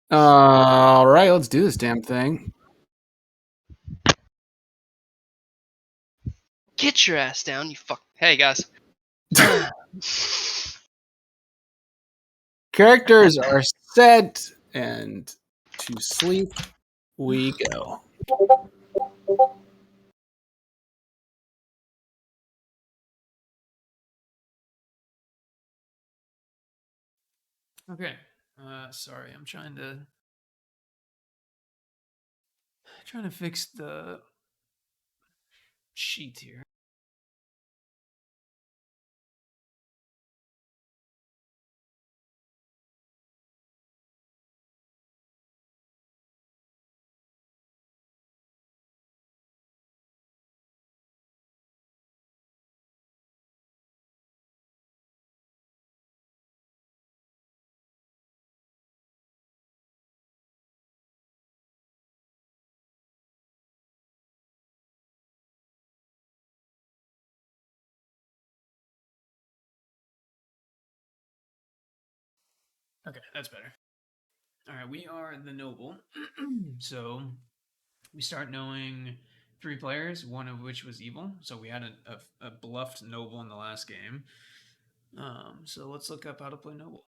All right, let's do this damn thing. Get your ass down, you fuck. Hey, guys. Characters are set, and to sleep we go. Okay. Sorry, I'm trying to fix the sheet here. Okay, that's better. All right, we are the noble. So we start knowing three players, one of which was evil. So we had a bluffed noble in the last game. So let's look up how to play noble.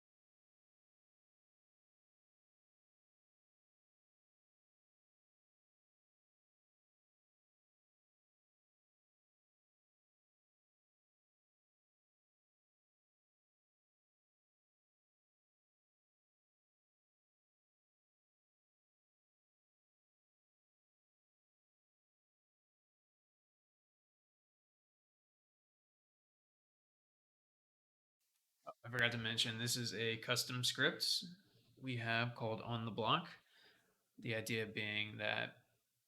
I forgot to mention this is a custom script we have called On the Block. The idea being that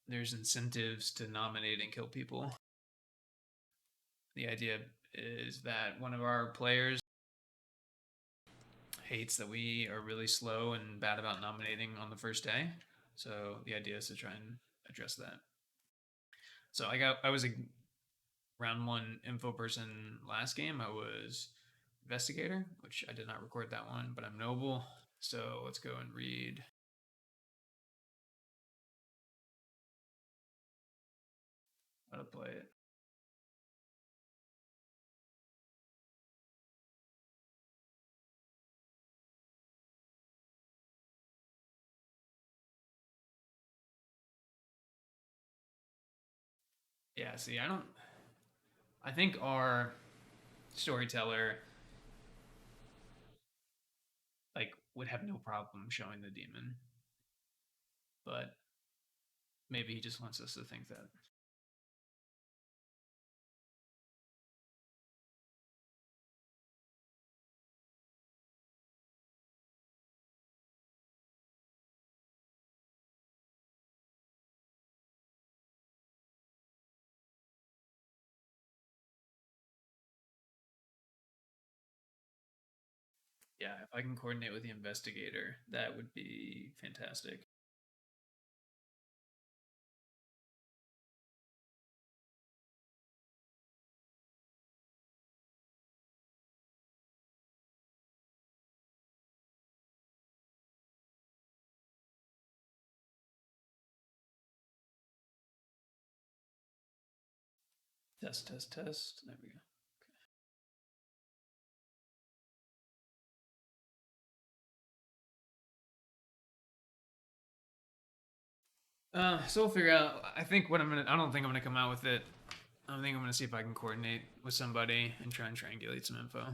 there's incentives to nominate and kill people. The idea is that one of our players hates that we are really slow and bad about nominating on the first day. So the idea is to try and address that. So I was a round one info person last game. I was investigator, which I did not record that one, but I'm noble. So let's go and read. How to play it. Yeah, see, I think our storyteller would have no problem showing the demon, but maybe he just wants us to think that. Yeah, if I can coordinate with the investigator, that would be fantastic. Test, test, test. There we go. So we'll figure out. I think what I'm gonna. I don't think I'm gonna come out with it. I think I'm gonna see if I can coordinate with somebody and try and triangulate some info.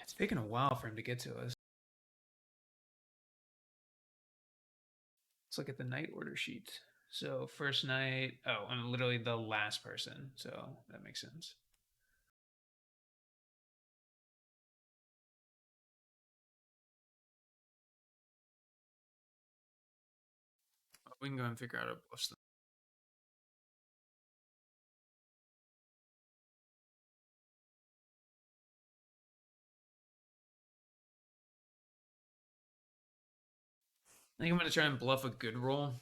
It's taken a while for him to get to us. Let's look at the night order sheet. So first night. Oh, I'm literally the last person, so that makes sense. We can go and figure out a bluff them. I think I'm gonna try and bluff a good roll,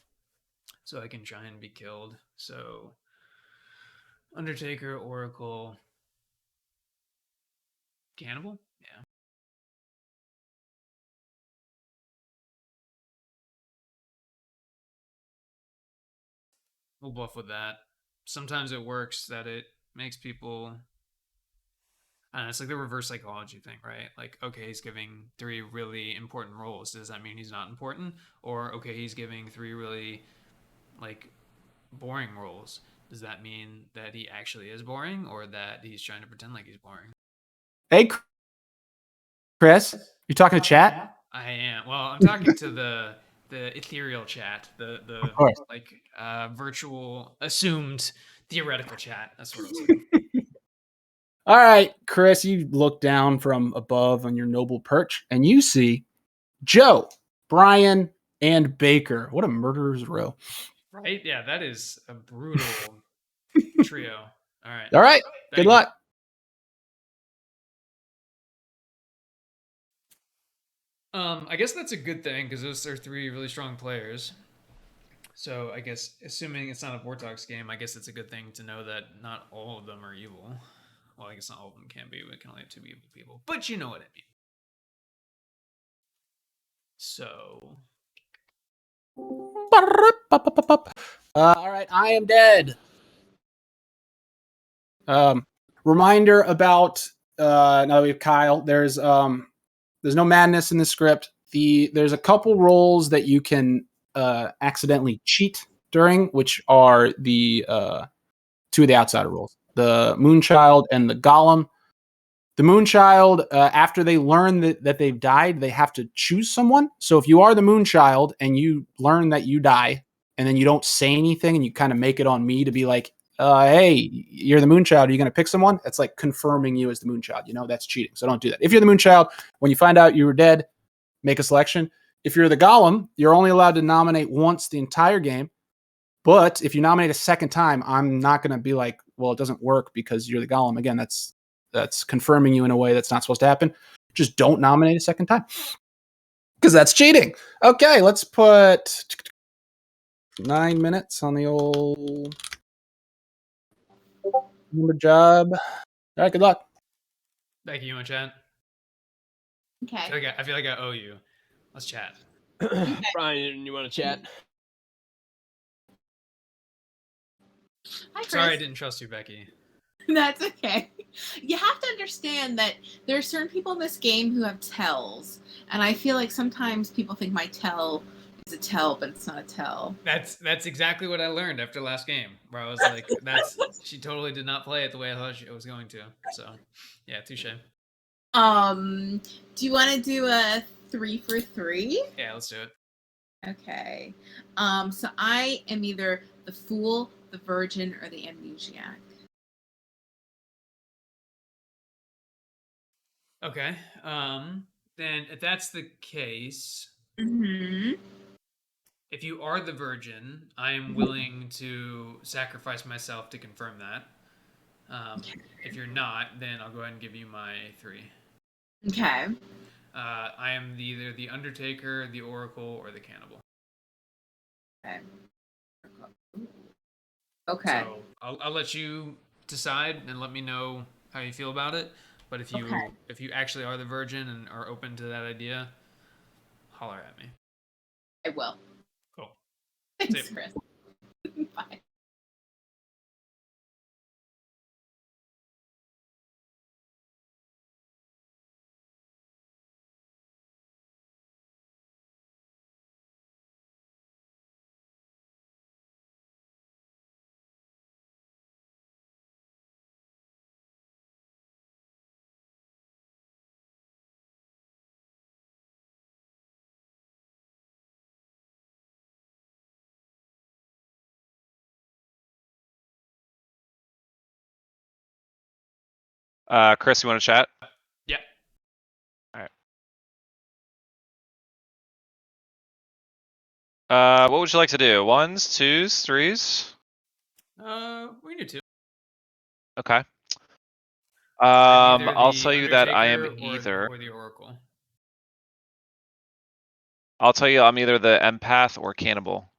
so I can try and be killed. So Undertaker, Oracle, Cannibal. Yeah. we'll bluff with that. Sometimes it works that it makes people. I don't know, it's like the reverse psychology thing, right? Like, okay, he's giving 3 really important roles. Does that mean he's not important? Or okay, he's giving 3 really like boring roles. Does that mean that he actually is boring, or that he's trying to pretend like he's boring? Hey, Chris, you talking to chat? I am. Well, I'm talking to the ethereal chat, the Of course. like virtual assumed theoretical chat. That's what I was looking for. All right, Chris, you look down from above on your noble perch and you see Joe, Brian, and Baker. What a murderer's row. Right? Yeah, that is a brutal trio. All right. All right, Thank good you. luck. I guess that's a good thing because those are 3 really strong players. So I guess assuming it's not a Vortox game, I guess it's a good thing to know that not all of them are evil. Well, I guess not all of them can be. We can only have 2 evil people, but you know what I mean. So All right, I am dead. Reminder about now we have Kyle. There's no madness in the script. There's a couple roles that you can accidentally cheat during, which are the 2 of the outsider roles, the Moonchild and the Golem. The Moonchild, after they learn that they've died, they have to choose someone. So if you are the Moonchild and you learn that you die, and then you don't say anything, and you kind of make it on me to be like, "Hey, you're the Moonchild. Are you going to pick someone?" It's like confirming you as the Moonchild. You know that's cheating. So don't do that. If you're the Moonchild, when you find out you were dead, make a selection. If you're the Golem, you're only allowed to nominate once the entire game. But if you nominate a second time, I'm not going to be like, "Well, it doesn't work because you're the Golem." Again, that's confirming you in a way that's not supposed to happen. Just don't nominate a second time because that's cheating. Okay, let's put 9 minutes on the old number job. All right, good luck. Becky, you want to chat? Okay. I feel like I owe you. Let's chat. Brian, you want to chat? Hi, Chris. Sorry, I didn't trust you, Becky. That's okay. You have to understand that there are certain people in this game who have tells, and I feel like sometimes people think my tell is a tell, but it's not a tell. That's exactly what I learned after last game, where I was like, she totally did not play it the way I thought she was going to. So, yeah, touche. Do you want to do a 3 for 3? Yeah, let's do it. Okay. So I am either the fool, the virgin, or the amnesiac. Okay. Then if that's the case, Mm-hmm. if you are the virgin, I am willing to sacrifice myself to confirm that. If you're not, then I'll go ahead and give you my 3. Okay. I am either the Undertaker, the Oracle, or the Cannibal. Okay. Okay. So I'll let you decide and let me know how you feel about it. But if you actually are the virgin and are open to that idea, holler at me. I will. Cool. Thanks, Chris. Bye. Chris, you want to chat? Yeah. All right. What would you like to do? 1s, 2s, 3s? We can do 2. Okay. I'm either I'll the tell you that I am Undertaker either. or the Oracle. I'll tell you I'm either the empath or cannibal.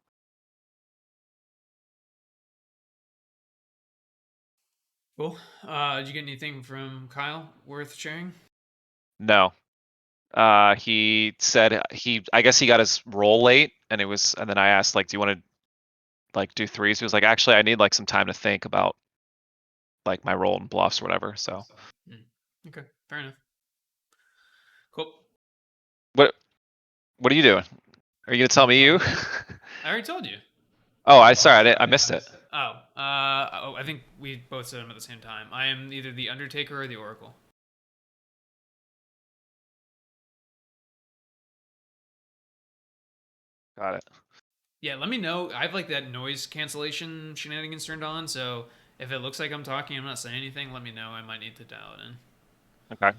Cool. Did you get anything from Kyle worth sharing? No. He said I guess he got his roll late, and then I asked, like, do you want to like do threes. He was like, actually, I need like some time to think about like my role in bluffs or whatever. So Okay, fair enough. Cool. what are you doing? Are you gonna tell me you? I already told you. Oh, I missed it. I think we both said them at the same time. I am either the Undertaker or the Oracle. Got it. Yeah, let me know. I have like that noise cancellation shenanigans turned on, so if it looks like I'm talking, I'm not saying anything, let me know. I might need to dial it in. Okay.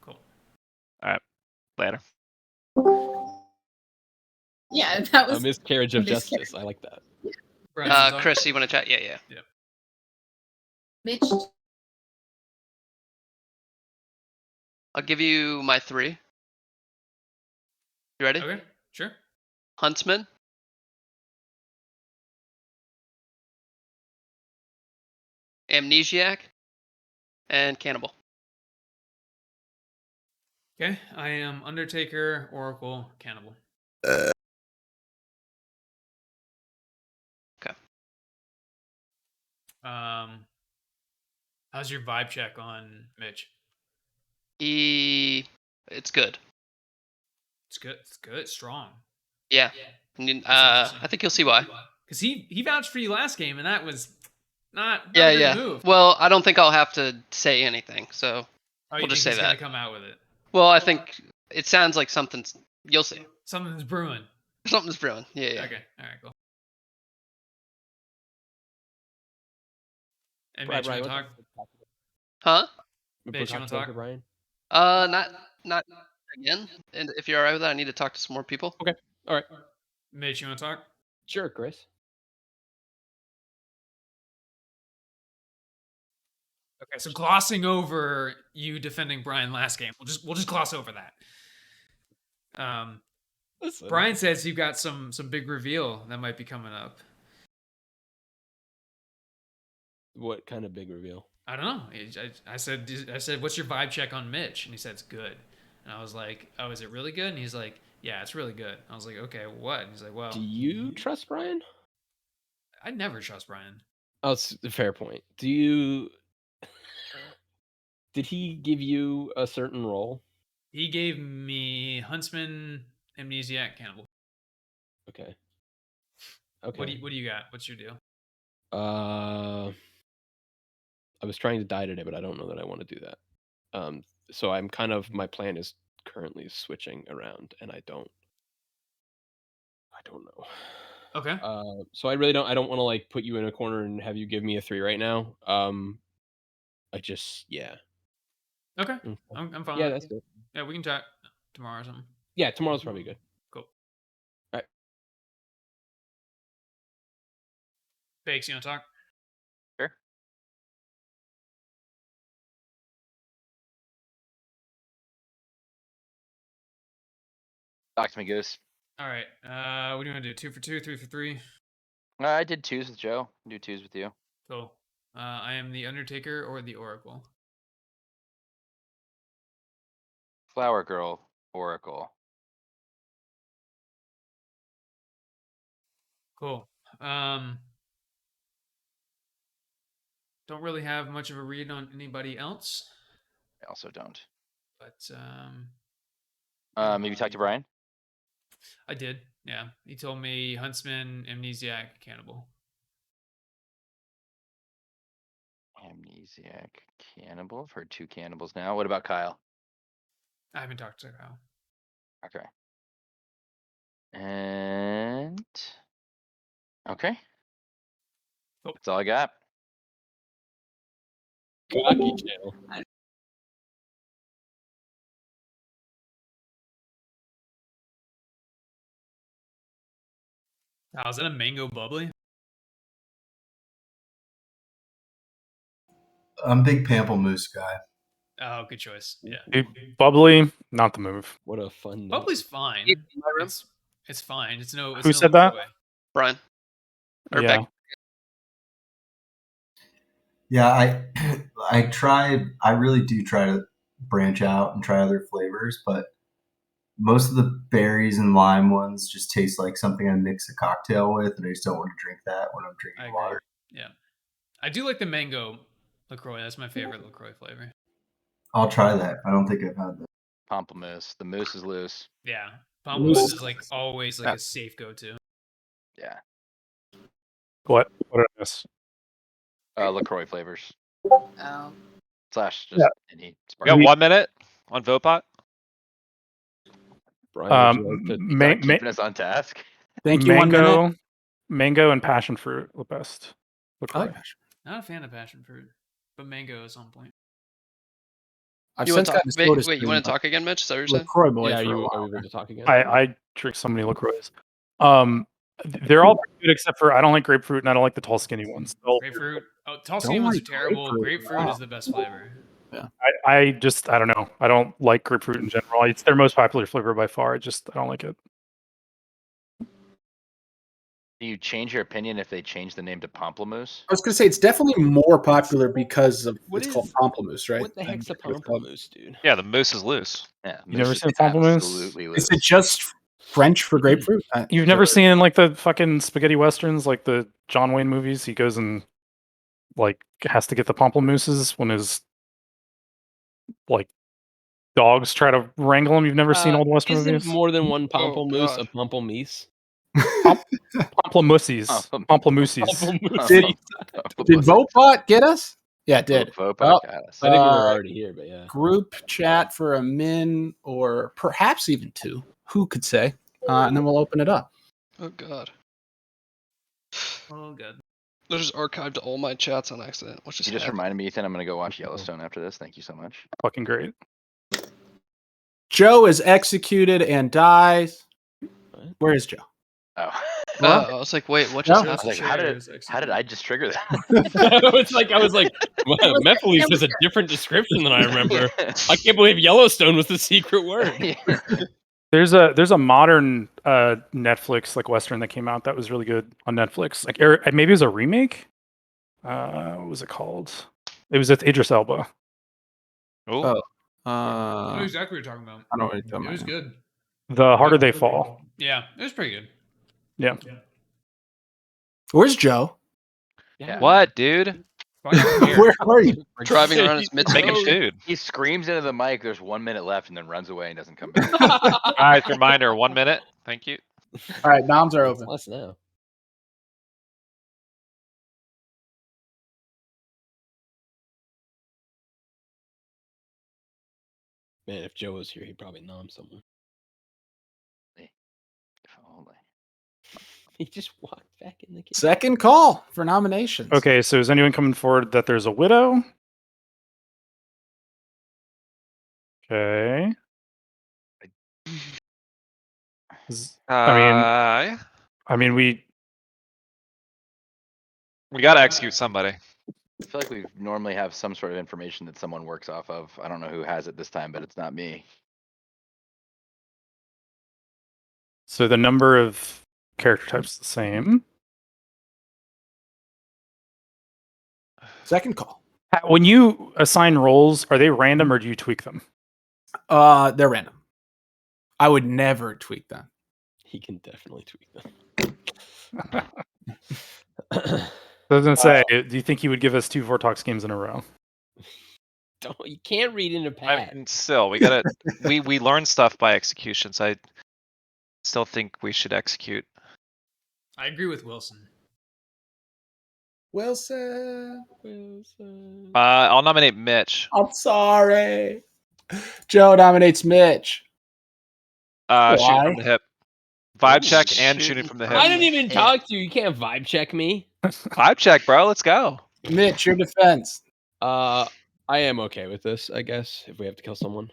Cool. All right. Later. Yeah, that A was miscarriage of justice. I like that. Brian, Chris, you want to chat? Yeah. Mitch. I'll give you my 3. You ready? Okay, sure. Huntsman. Amnesiac. And Cannibal. Okay, I am Undertaker, Oracle, Cannibal. Okay. How's your vibe check on Mitch? It's good. It's good. It's good. Strong. Yeah. I think you'll see why. Because he vouched for you last game, and that was not a Yeah, great yeah. move. Well, I don't think I'll have to say anything, so You we'll just think say he's that. gonna come out with it? Well, I think it sounds like something's. You'll see. Something's brewing. Something's brewing. Yeah. Okay. All right. Cool. And Brian, Mitch, you want to Brian, talk? Huh? Mitch, you want to talk? Brian? Not again. And if you're alright with that, I need to talk to some more people. Okay. All right. Mitch, you want to talk? Sure, Chris. Okay, so glossing over you defending Brian last game, we'll just gloss over that. Listen. Brian says you've got some big reveal that might be coming up. What kind of big reveal? I don't know. I said, what's your vibe check on Mitch? And he said it's good. And I was like, oh, is it really good? And he's like, yeah, it's really good. I was like, okay, what? And he's like, well, Do you trust Brian? I never trust Brian. Oh, it's a fair point. Do you? Did he give you a certain role? He gave me Huntsman, Amnesiac, Cannibal. Okay. What do you got? What's your deal? I was trying to die today, but I don't know that I want to do that. So I'm kind of, my plan is currently switching around, and I don't know. Okay. So I don't want to like put you in a corner and have you give me a 3 right now. Yeah. Okay. I'm fine. Yeah, with that's it. good. Yeah, we can chat tomorrow or something. Yeah, tomorrow's probably good. Cool. All right. Bakes, you want to talk? Sure. Talk to me, Goose. All right. What do you want to do? 2 for 2, 3 for 3? I did 2s with Joe. Do 2s with you. Cool. I am the Undertaker or the Oracle. Flower Girl, Oracle. Cool. Don't really have much of a read on anybody else, I also don't. but Maybe talk to Brian. I did. Yeah, he told me Huntsman, Amnesiac, Cannibal. Amnesiac, Cannibal. I've heard 2 cannibals now. What about Kyle? I haven't talked to Kyle. Okay. And okay. Cool. That's all I got. Cocky channel. Oh, is that a mango bubbly? I'm a big pamplemousse guy. Oh, good choice. Yeah. Bubbly, not the move. What a fun name. Bubbly's fine. In my room? It's fine. It's no. It's Who no said that? way. Brian. Or Yeah. Beck. Yeah, I really do try to branch out and try other flavors, but most of the berries and lime ones just taste like something I mix a cocktail with, and I just don't want to drink that when I'm I drinking agree. water. Yeah, I do like the mango LaCroix. That's my favorite LaCroix flavor. I'll try that. I don't think I've had that. Pamplemousse. The moose is loose. Yeah, Pamplemousse is like always like a safe go-to. Yeah. What did I miss? LaCroix flavors. Oh. Slash just Yeah. any We sparkling. got 1 minute on Vopot. Brian, would you like to Keeping us on task. Thank you. 1 minute. Mango and passion fruit the best. I like passion. Not a fan of passion fruit, but mango is on point. I've You since want gotten to this soda wait? You want to talk again, Mitch? Is that what you're saying? LaCroix boy Yeah, for a are while. we able to talk again? I drink so many LaCroix. They're all pretty good except for I don't like grapefruit and I don't like the tall skinny ones. Grapefruit. Oh, tall skinny ones like are terrible. Grapefruit wow. is the best flavor. I don't know. I don't like grapefruit in general. It's their most popular flavor by far. I don't like it. Do you change your opinion if they change the name to Pamplemousse? I was gonna say it's definitely more popular because of What it's called is- pamplemousse, right? What the heck's a pamplemousse, dude? Yeah, the moose is loose. Yeah. You never moose seen is a pamplemousse? Absolutely loose. Is it just French for grapefruit? You've never seen like the fucking spaghetti westerns, like the John Wayne movies? He goes and like has to get the pamplemousses when his like dogs try to wrangle him. You've never seen old western Isn't movies? more than one pamplemousse God. a pamplemousse? Pamplemousses. Pamplemousses. Did Vopot get us? Yeah, it did. Vopot Well, got us. I think we were already here, but yeah. Group chat for a min or perhaps even two. Who could say? And then we'll open it up. Oh God. Oh, good. I just archived all my chats on accident. What's You just just happened? reminded me, Ethan. I'm gonna go watch Yellowstone after this. Thank you so much. Fucking great. Joe is executed and dies. Where is Joe? Oh. I was like, wait, what just No. I was happened? like, how did I just trigger that? I was like, wow, Mephiles has a different description than I remember. I can't believe Yellowstone was the secret word. There's a modern Netflix like western that came out that was really good on Netflix. Like maybe it was a remake. What was it called? It was with Idris Elba. Oh. I know exactly what you're talking about. I don't know what you're talking It was about. good. The Harder They Fall. Yeah, it was pretty good. Yeah. Where's Joe? Yeah. What, dude? Where are you? Driving around his midst. Making food. He screams into the mic. There's 1 minute left, and then runs away and doesn't come back. Guys, reminder, 1 minute. Thank you. All right, noms are It's open. less now. Man, if Joe was here, he'd probably nom someone. If only. He just walked back in the kitchen. Second call for nominations. Okay, so is anyone coming forward that there's a widow? Okay. I mean, we gotta execute somebody. I feel like we normally have some sort of information that someone works off of. I don't know who has it this time, but it's not me. So the number of character types is the same. Second call. When you assign roles, are they random or do you tweak them? They're random. I would never tweak them. He can definitely tweak them. Doesn't say. Do you think he would give us 2 Vortox games in a row? You can't read into Pat. I mean, still, we gotta. we learn stuff by executions. I still think we should execute. I agree with Wilson. Wilson. I'll nominate Mitch. I'm sorry. Joe nominates Mitch. Shooting from the hip. Vibe check and shooting from the hip. I didn't even talk to you. You can't vibe check me. Vibe check, bro. Let's go. Mitch, your defense. I am okay with this, I guess, if we have to kill someone.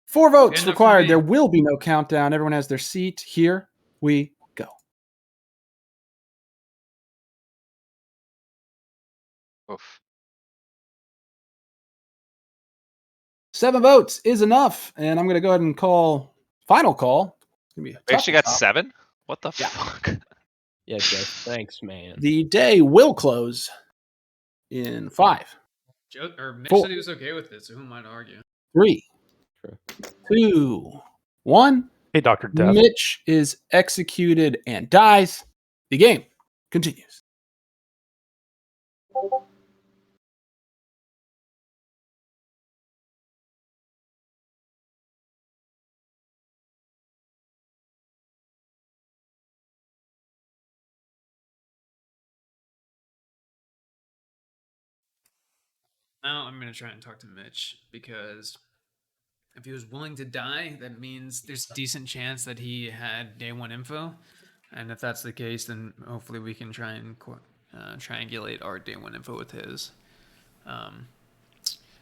4 votes Enough for required. me. There will be no countdown. Everyone has their seat. Here we go. Oof. 7 votes is enough, and I'm going to go ahead and call final call. It's going to be a We actually tough got call. 7? What the Yeah. fuck? Yeah, Jeff. Thanks, man. The day will close in 5, Joe or Mitch 4. said he was okay with it, so who am I to argue? 3, True. 2, 1. Hey, Dr. Death. Mitch is executed and dies. The game continues. Now I'm going to try and talk to Mitch, because if he was willing to die, that means there's a decent chance that he had day one info. And if that's the case, then hopefully we can try and triangulate our day one info with his.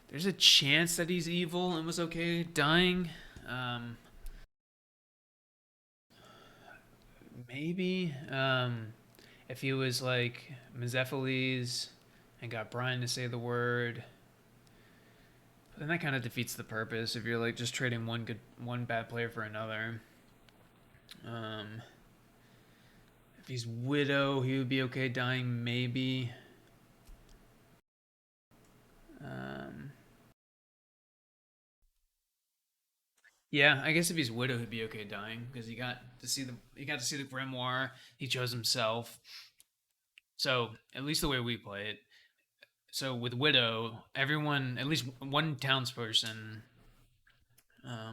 There's a chance that he's evil and was okay dying. Maybe. If he was like Mezephiles and got Brian to say the word, but then that kind of defeats the purpose if you're like just trading one bad player for another. If he's Widow, he would be okay dying, maybe. Yeah, I guess if he's Widow, he'd be okay dying, because he got to see the grimoire. He chose himself. So at least the way we play it. So with Widow, everyone, at least one townsperson,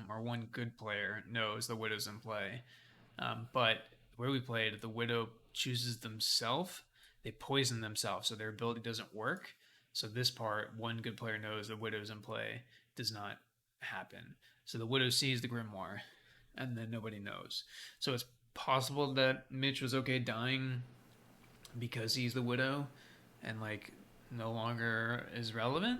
or one good player, knows the Widow's in play. But where we played, the Widow chooses themselves. They poison themselves, so their ability doesn't work. So this part, one good player knows the Widow's in play, does not happen. So the Widow sees the grimoire, and then nobody knows. So it's possible that Mitch was okay dying because he's the Widow, and like no longer is relevant.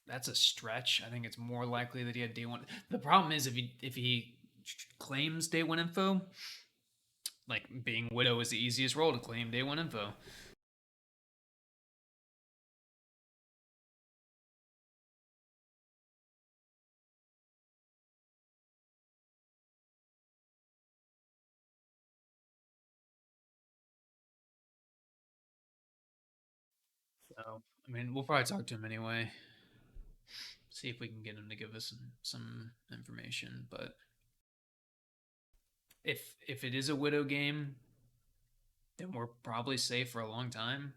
That's a stretch. I think it's more likely that he had day one. The problem is if he claims day one info, like being Widow is the easiest role to claim day one info. So I mean, we'll probably talk to him anyway. See if we can get him to give us some information. But if it is a Widow game, then we're probably safe for a long time,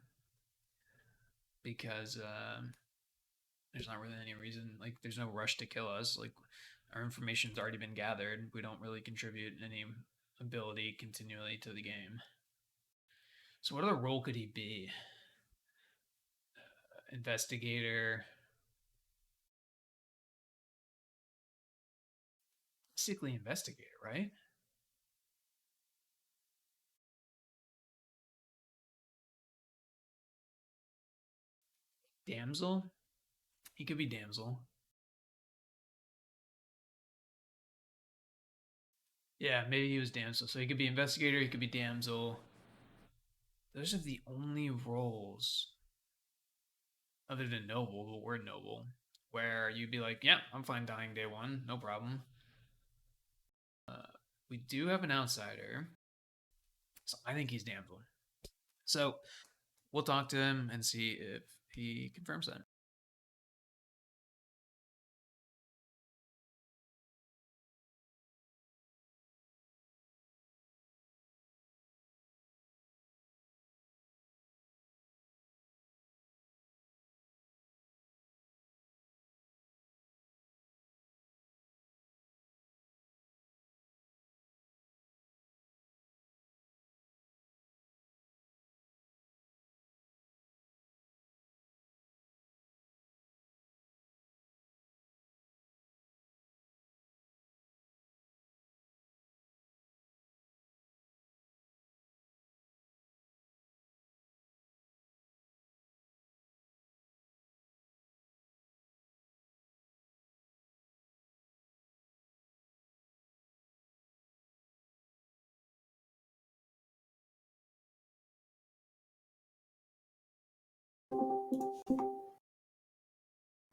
because there's not really any reason, like there's no rush to kill us. Like our information's already been gathered. We don't really contribute any ability continually to the game. So what other role could he be? Investigator. Basically investigator, right? Damsel? He could be damsel. Yeah, maybe he was damsel. So he could be investigator, he could be damsel. Those are the only roles, other than noble, the word noble, where you'd be like, yeah, I'm fine dying day one, no problem. We do have an outsider, so I think he's damsel. So we'll talk to him and see if he confirms that.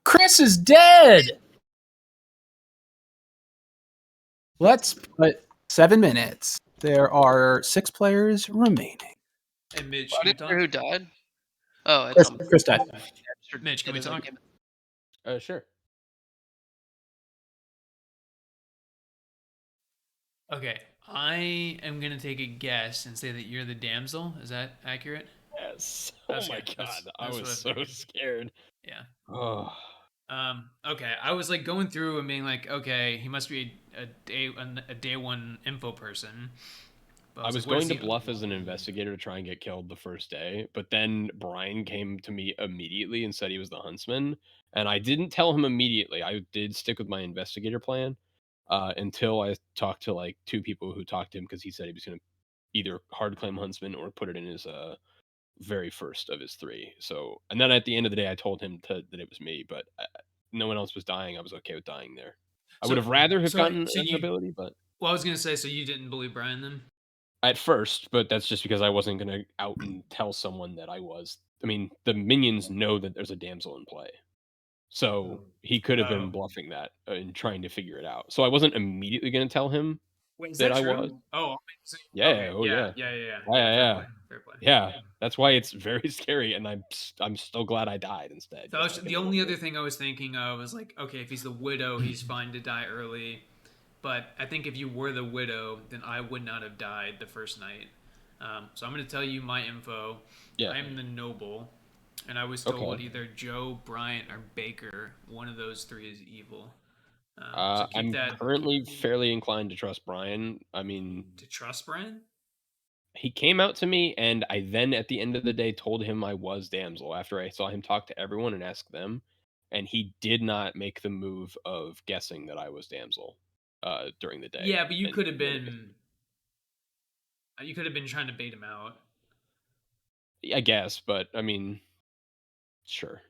Chris is dead. Let's put 7 minutes. There are 6 players remaining. And Mitch, I can we didn't hear who talk? died. Oh, it's Chris died. Mitch, can we talk? Sure. Okay, I am gonna take a guess and say that you're the damsel. Is that accurate? Yes. That's Oh my good. god, I That's was what I so figured. scared. Yeah. Oh. Okay. I was like going through and being like, okay, he must be a day one info person. But I was like, what is going to he- bluff as an investigator to try and get killed the first day, but then Brian came to me immediately and said he was the huntsman, and I didn't tell him immediately. I did stick with my investigator plan until I talked to like two people who talked to him because he said he was going to either hard claim huntsman or put it in his very first of his three. So, and then at the end of the day, I told him that it was me, but no one else was dying. I was okay with dying there. I would have rather have gotten an ability, but Well, I was gonna say, so you didn't believe Brian then? at first, but that's just because I wasn't gonna out and tell someone that I was. I mean, the minions know that there's a damsel in play, so he could have been bluffing that and trying to figure it out. So I wasn't immediately gonna tell him Wait, is that that I true? was. Oh, so, Yeah. okay, Oh yeah. yeah. Fair Yeah. play. Fair play. Yeah. That's why it's very scary, and I'm so glad I died instead. So 'cause I the don't only wanna other go- thing I was thinking of was like, okay, if he's the widow, he's fine to die early. But I think if you were the widow, then I would not have died the first night. So I'm going to tell you my info. Yeah. I am the noble, and I was told either Joe, Bryant, or Baker. One of those three is evil. So keep I'm that. currently fairly inclined to trust Brian. I mean, To trust Brian? he came out to me, and I then at the end of the day told him I was damsel after I saw him talk to everyone and ask them, and he did not make the move of guessing that I was damsel during the day. Yeah, but you And could have never been. You could have been trying to bait him out. I guess, but I mean, sure.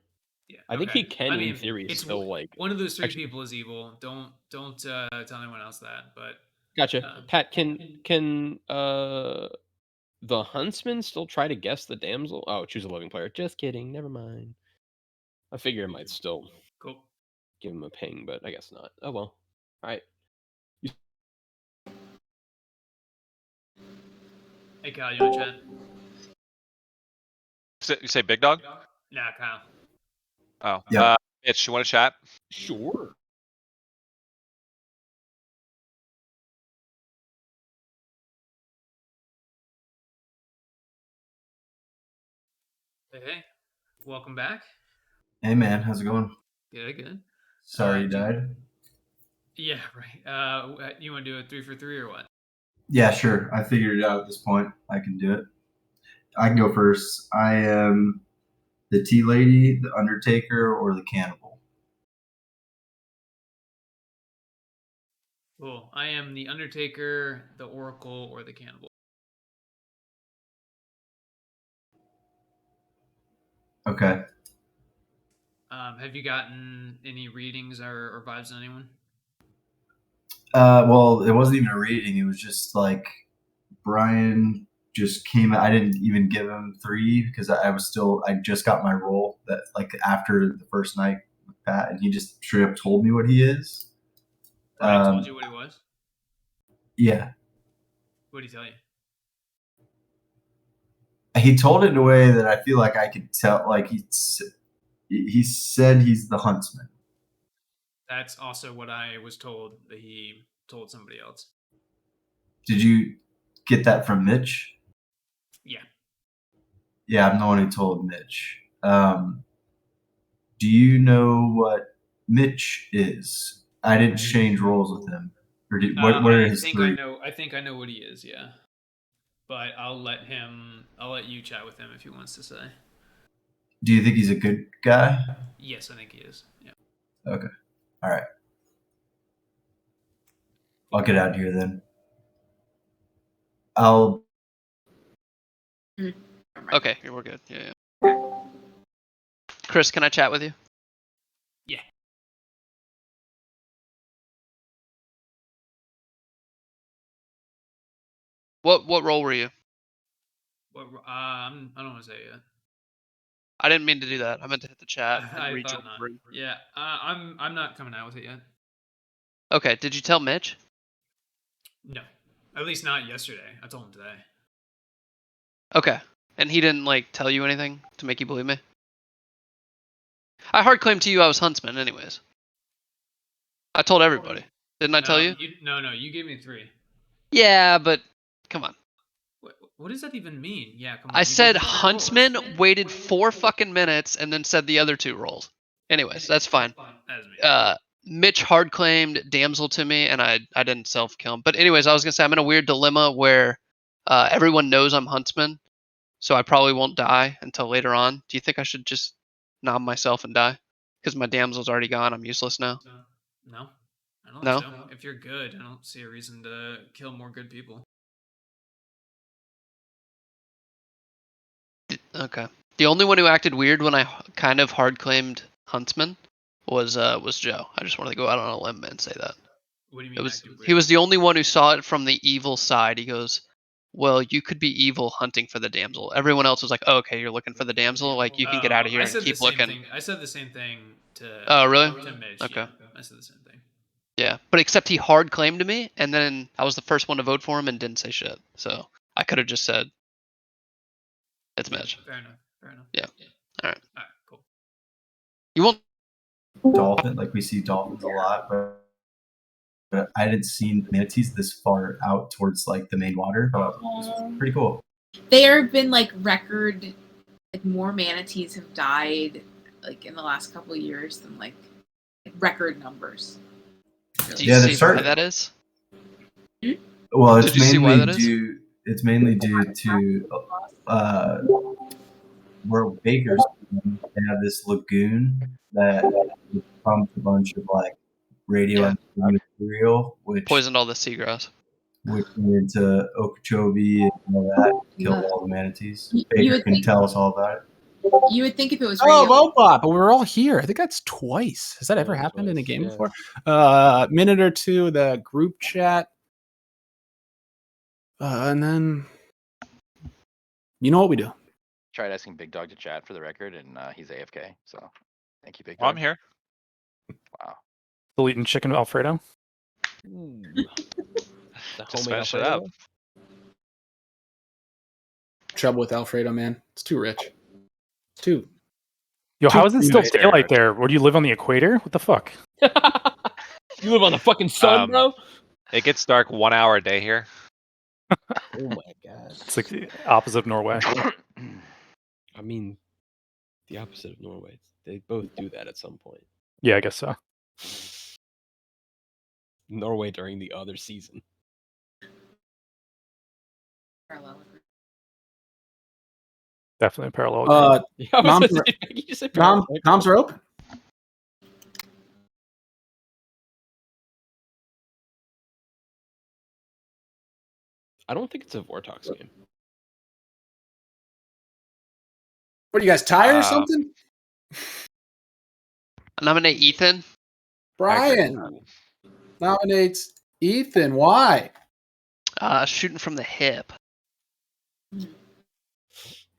Yeah, I think he can, in theory, it's still like. one of those three Actually, people is evil. Don't tell anyone else that. But gotcha. Pat, can the huntsman still try to guess the damsel? Oh, choose a living player. Just kidding. Never mind. I figure it might still cool. give him a ping, but I guess not. Oh well. All right. Hey Kyle, you want to chat? You say big dog? Nah, Kyle. Oh, Yeah. Mitch, you want to chat? Sure. Hey, welcome back. Hey man, how's it going? Good. Sorry you died. Yeah, right. You want to do a 3 for 3 or what? Yeah, sure. I figured it out at this point. I can do it. I can go first. I am the tea lady, the undertaker, or the cannibal. Cool. I am the Undertaker, the Oracle, or the Cannibal. Okay. Have you gotten any readings or vibes on anyone? Well, it wasn't even a reading. It was just like Brian just came. I didn't even give him 3 because I just got my role that like after the first night with Pat, and he just straight up told me what he is. Brian told you what he was? Yeah. What did he tell you? He told it in a way that I feel like I could tell. Like he said he's the huntsman. That's also what I was told that he told somebody else. Did you get that from Mitch? Yeah. Yeah, I'm the one who told Mitch. Do you know what Mitch is? I didn't change roles with him. Or what are his 3? I think I know what he is, yeah. But I'll let you chat with him if he wants to say. Do you think he's a good guy? Yes, I think he is. Yeah. Okay. All right. I'll get out of here then. Okay, we're good. Yeah. Chris, can I chat with you? Yeah. What role were you? I don't want to say it yet. I didn't mean to do that. I meant to hit the chat and I rejoin thought not. the room. Yeah. I'm not coming out with it yet. Okay, did you tell Mitch? No. At least not yesterday. I told him today. Okay. And he didn't like tell you anything to make you believe me? I hard claimed to you I was Huntsman, anyways. I told everybody. Didn't I tell you? No, you gave me 3. Yeah, but come on. What does that even mean? Yeah, come on. I you gave said me 3 Huntsman roles. waited 4 fucking minutes and then said the other 2 rolls. Anyways, that's fine. That was me. Mitch hard claimed Damsel to me, and I didn't self kill him. But anyways, I was gonna say I'm in a weird dilemma where everyone knows I'm Huntsman, so I probably won't die until later on. Do you think I should just knob myself and die? Because my Damsel's already gone. I'm useless now. No, I don't No? think so. If you're good, I don't see a reason to kill more good people. Okay. The only one who acted weird when I kind of hard claimed Huntsman was Joe. I just wanted to go out on a limb and say that. What do you mean? He was the only one who saw it from the evil side. He goes, "Well, you could be evil hunting for the damsel." Everyone else was like, oh, "Okay, you're looking for the damsel. Like, you can get out of here and keep looking." I said the same thing to. Oh, really? To Mitch. Okay. Yeah, I said the same thing. Yeah, but except he hard claimed me, and then I was the first one to vote for him and didn't say shit. So I could have just said, "It's Mitch." Fair enough. Yeah. All right. Cool. You won't. Dolphin, like we see dolphins a lot, but I hadn't seen manatees this far out towards like the main water. But it's pretty cool. There have been like more manatees have died like in the last couple of years than like record numbers. Do you see why that is? Well, Did you see why that is? It's mainly due to where Baker's they have this lagoon that pumps a bunch of like radioactive material, which poisoned all the seagrass, which went into Okeechobee and all that, killed all the manatees. Baker can tell us all about it. You would think if it was vote bot, but we're all here. I think that's twice. Has that ever happened in a game before? Minute or two, the group chat. And then, you know what we do? Tried asking Big Dog to chat for the record, and he's AFK. So, thank you, Big Well, Dog. I'm here. Wow. Still eating chicken Alfredo? Just finish it up. Trouble with Alfredo, man. It's too rich. It's too. Yo, how is it still nice daylight there? Where do you live on the equator? What the fuck? You live on the fucking sun, bro? It gets dark 1 hour a day here. Oh my god. It's like the opposite of Norway. I mean, the opposite of Norway. They both do that at some point. Yeah, I guess so. Norway during the other season. Definitely a parallel. Noms are open. I don't think it's a Vortox game. What are you guys tired or something? Nominate Ethan. Brian nominates Ethan. Why? Shooting from the hip.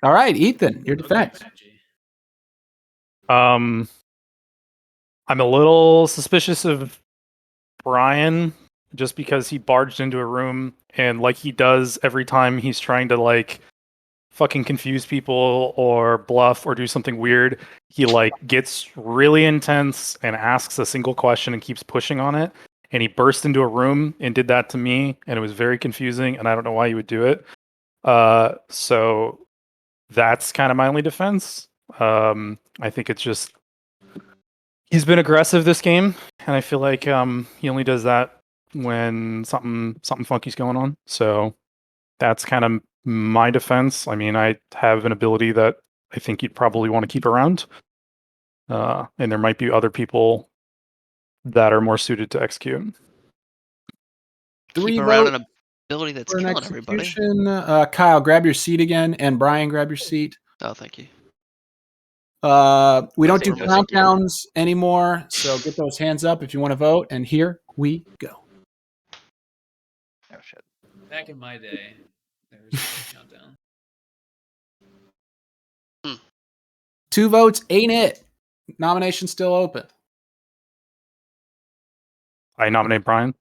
All right, Ethan, your defense. I'm a little suspicious of Brian just because he barged into a room and like he does every time he's trying to like fucking confuse people or bluff or do something weird, he like gets really intense and asks a single question and keeps pushing on it. And he burst into a room and did that to me, and it was very confusing, and I don't know why he would do it. So that's kind of my only defense. I think it's just he's been aggressive this game, and I feel like he only does that when something funky's going on. So that's kind of my defense. I mean, I have an ability that I think you'd probably want to keep around, and there might be other people that are more suited to execute. Keep around an ability that's killing everybody. Kyle, grab your seat again, and Brian, grab your seat. Oh, thank you. We don't do countdowns anymore, so get those hands up if you want to vote. And here we go. Oh shit! Back in my day, there was a countdown. 2 votes ain't it. Nomination still open. I nominate Brian.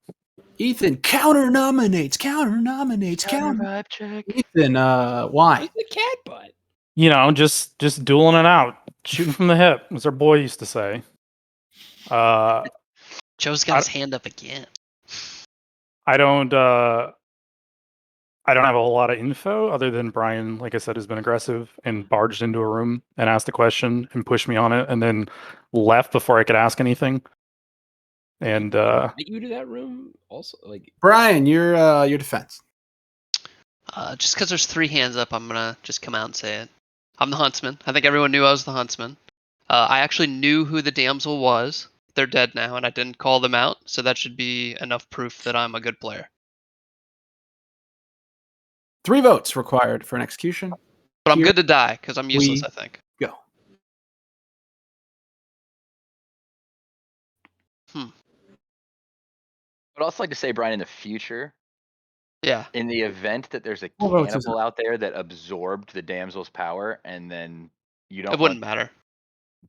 Ethan counter nominates. Vibe check. Ethan, why? The cat butt. You know, just dueling it out. Shooting from the hip, as our boy used to say. Joe's got his hand up again. I don't have a whole lot of info other than Brian, like I said, has been aggressive and barged into a room and asked a question and pushed me on it and then left before I could ask anything. And Invite you to that room also, like Brian, your defense. Just because there's 3 hands up, I'm gonna just come out and say it. I'm the huntsman. I think everyone knew I was the huntsman. I actually knew who the damsel was. They're dead now, and I didn't call them out, so that should be enough proof that I'm a good player. 3 votes required for an execution. But I'm Here good to die because I'm useless, we I think. go. I'd also like to say, Brian, in the future, Yeah. in the event that there's a Four votes is cannibal out there that absorbed the damsel's power, and then you It don't wouldn't want, matter.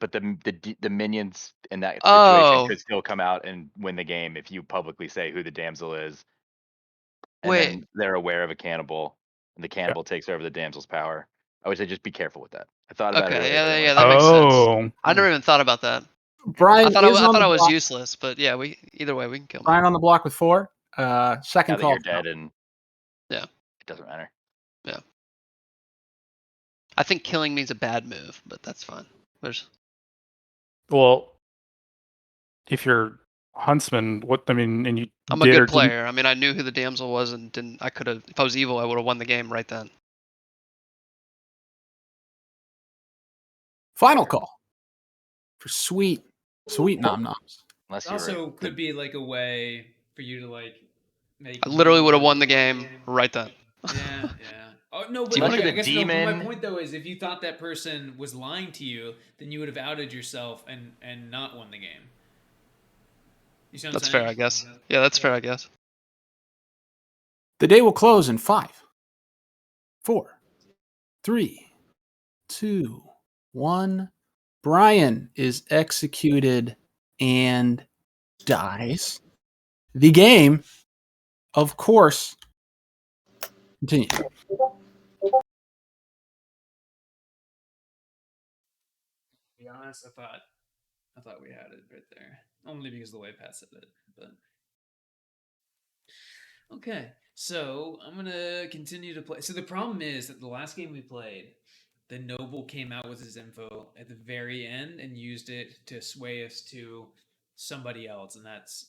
but the minions in that situation Oh. could still come out and win the game if you publicly say who the damsel is, and Wait. then they're aware of a cannibal, and the cannibal takes over the damsel's power. I would say just be careful with that. I thought about it Okay. earlier. but I Yeah, didn't that wanna makes say it. sense. I never even thought about that. Brian I is on thought the I was block. useless, but yeah, either way we can kill me. Brian on the block with 4. Now Second that call. you're dead, and Yeah. it doesn't matter. Yeah. I think killing me is a bad move, but that's fine. well, if you're huntsman, and you I'm a did or good didn't. player. I mean, I knew who the damsel was and didn't. I could have. If I was evil, I would have won the game right then. Final call for sweet nom noms. Unless It you're also could be like a way for you to like make. I literally me would have look- won the game right then. Yeah, yeah. Oh no, but Do you like, wanna- I guess no, but my demon- point though is if you thought that person was lying to you, then you would have outed yourself and not won the game. You see what I'm That's saying? fair, I guess. Yeah, that's fair, I guess. The day will close in 5, 4, 3, 2, 1. Brian is executed and dies. The game, of course, continues. To be honest, I thought we had it right there. Only because of the way Pat said it, but okay. So I'm gonna continue to play. So the problem is that the last game we played, the noble came out with his info at the very end and used it to sway us to somebody else, and that's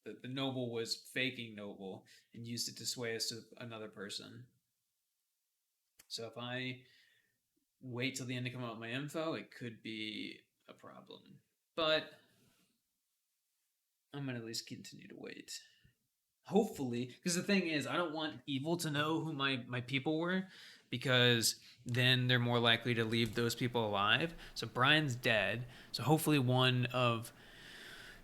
the noble was faking noble and used it to sway us to another person. So if I wait till the end to come out with my info, it could be a problem. But I'm gonna at least continue to wait. Hopefully, because the thing is, I don't want evil to know who my people were, because then they're more likely to leave those people alive. So Brian's dead. So hopefully one of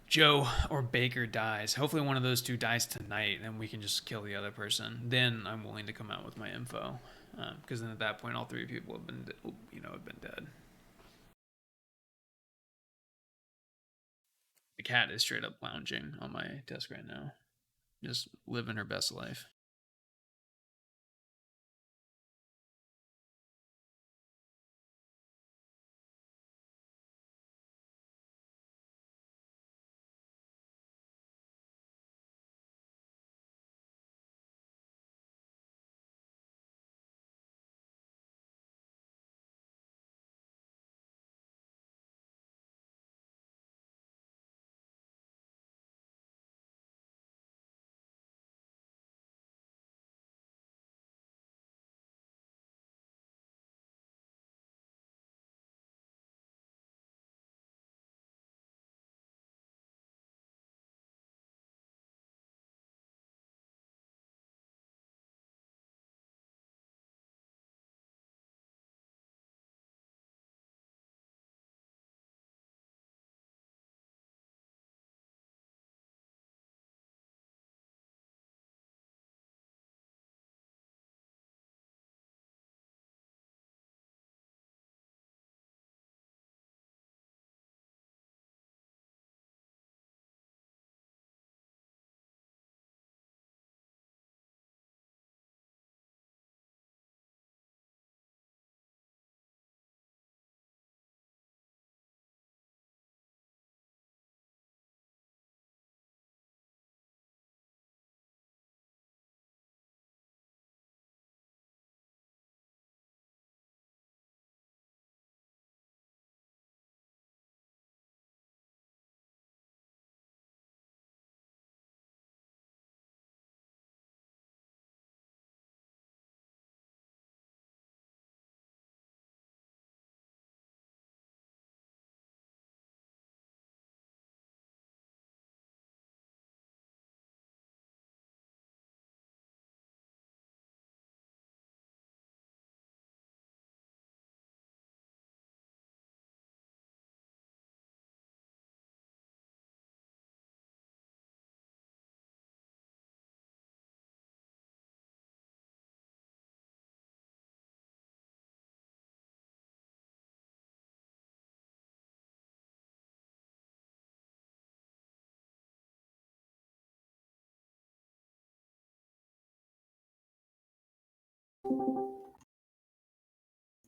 Joe or Baker dies. Hopefully one of those 2 dies tonight, and we can just kill the other person. Then I'm willing to come out with my info, because then at that point, all 3 people have been dead. The cat is straight up lounging on my desk right now, just living her best life.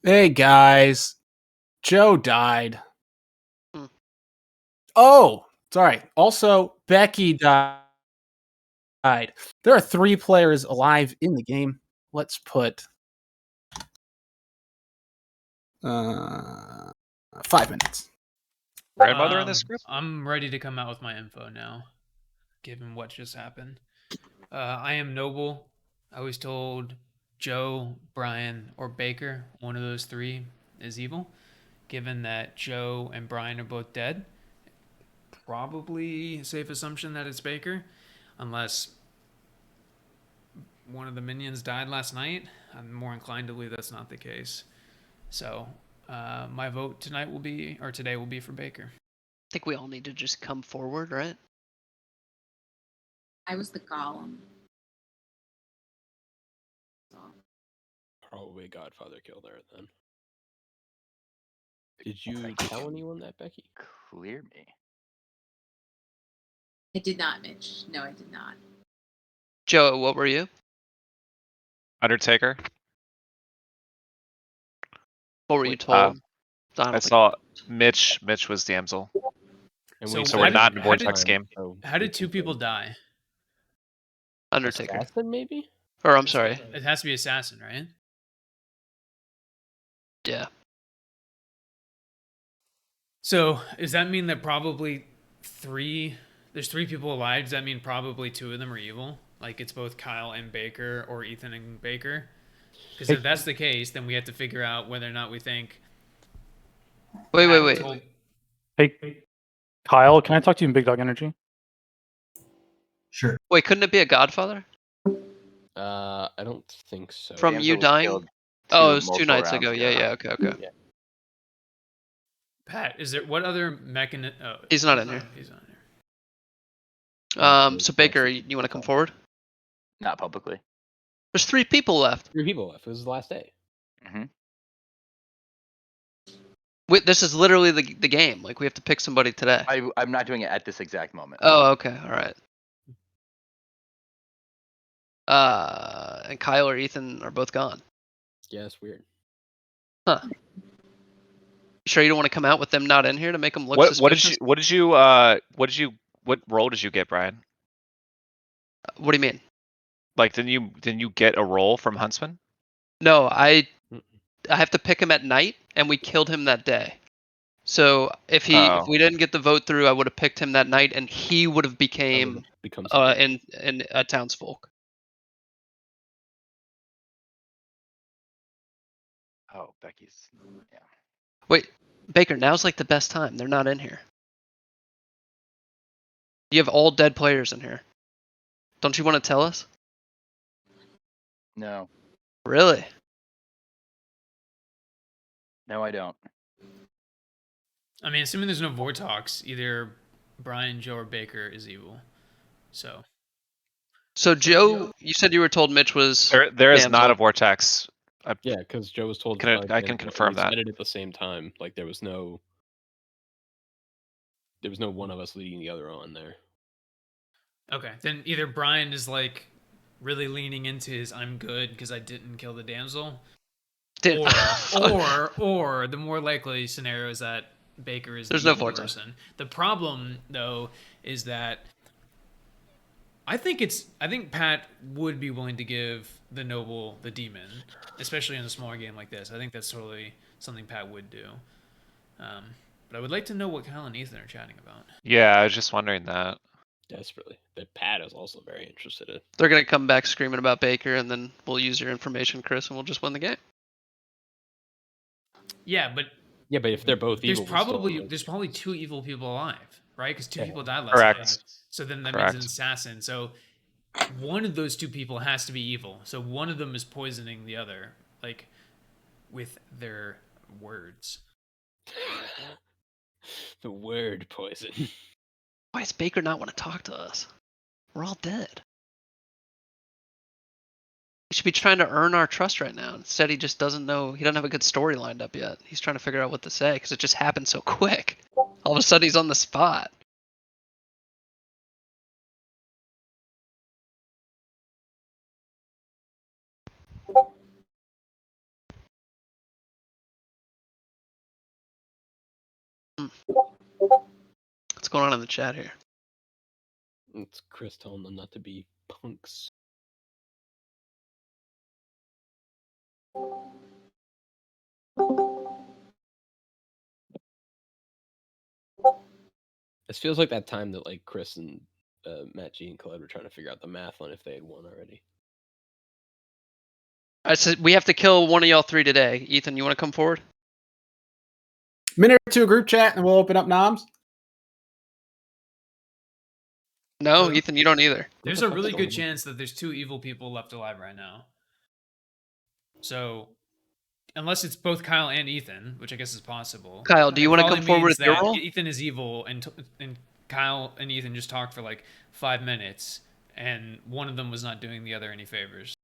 Hey guys, Joe died. Hmm. Oh, sorry. Also, Becky died. There are 3 players alive in the game. Let's put 5 minutes. Grandmother in this script? I'm ready to come out with my info now, given what just happened. I am noble. I was told Joe, Brian, or Baker, one of those 3 is evil. Given that Joe and Brian are both dead, probably safe assumption that it's Baker, unless one of the minions died last night. I'm more inclined to believe that's not the case. So my vote today will be for Baker. I think we all need to just come forward, right? I was the golem. Probably Godfather killed her then. Did you tell anyone that, Becky? Clear me. I did not, Mitch. No, I did not. Joe, what were you? Undertaker. What were you Wait, told? I I don't think. saw Mitch. Mitch was damsel. And So So we're how not did- in how did- Vortex game. So How we did 2 people confirmed. die? Undertaker. Assassin, maybe? Or I'm sorry. It has to be assassin, right? Yeah. So does that mean that probably there's 3 people alive? Does that mean probably 2 of them are evil? Like it's both Kyle and Baker or Ethan and Baker? Because if that's the case, then we have to figure out whether or not we think. Wait. told- Hey, Kyle, can I talk to you in Big Dog Energy? Sure. Wait, couldn't it be a Godfather I don't think so. from Damsel you was dying? killed Oh, it was 2 multiple nights rounds ago. Yeah. Okay. Yeah. Pat, is there what other mechanism? Oh, He's not in here. He's not in here. So Baker, you want to come forward? Not publicly. There's 3 people left. 3 people left. It was the last day. Mm-hmm. This is literally the game. Like we have to pick somebody today. I'm not doing it at this exact moment. Oh, okay. All right. And Kyle or Ethan are both gone. Yeah, it's weird. Huh. You sure you don't want to come out with them not in here to make them look What suspicious? what role did you get, Brian? What do you mean? Like, didn't you get a role from Huntsman? No, I have to pick him at night, and we killed him that day. So if we didn't get the vote through, I would have picked him that night, and he would have became in a townsfolk. Oh, Becky's. Yeah. Wait, Baker, now's like the best time. They're not in here. You have all dead players in here. Don't you want to tell us? No. Really? No, I don't. I mean, assuming there's no Vortox, either Brian, Joe, or Baker is evil. So Joe, you said you were told Mitch was. There is not Damsel. a vortex. Yeah, because Joe was told. I can confirm we that. said it at the same time. Like there was no one of us leading the other on there. okay, then either Brian is like really leaning into his "I'm good because I didn't kill the damsel," or the more likely scenario is that Baker is There's the no evil Vortex. person. The problem though is that I think Pat would be willing to give the noble the demon, especially in a smaller game like this. I think that's totally something Pat would do. But I would like to know what Kyle and Ethan are chatting about. Yeah, I was just wondering that. Desperately. That Pat is also very interested in. They're gonna come back screaming about Baker, and then we'll use your information, Chris, and we'll just win the game. Yeah, but if they're both there's evil, probably 2 evil people alive, right? Because 2 people died last Correct. night. So then that Correct. means an assassin. So one of those 2 people has to be evil. So one of them is poisoning the other, like with their words. The word poison. Why does Baker not want to talk to us? We're all dead. He should be trying to earn our trust right now. Instead, he just doesn't know. He doesn't have a good story lined up yet. He's trying to figure out what to say because it just happened so quick. All of a sudden, he's on the spot. What's going on in the chat here? It's Chris telling them not to be punks. This feels like that time that like Chris and Matt G and Colette were trying to figure out the math on if they had won already. I said we have to kill one of y'all three today. Ethan, you want to come forward? Minute or two group chat, and we'll open up noms. No, So- Ethan, you don't either. There's the a fuck really is good going on? chance that there's 2 evil people left alive right now. So, unless it's both Kyle and Ethan, which I guess is possible. Kyle, do you it want to probably come forward means with your that role? Ethan is evil, and Kyle and Ethan just talked for like 5 minutes, and one of them was not doing the other any favors.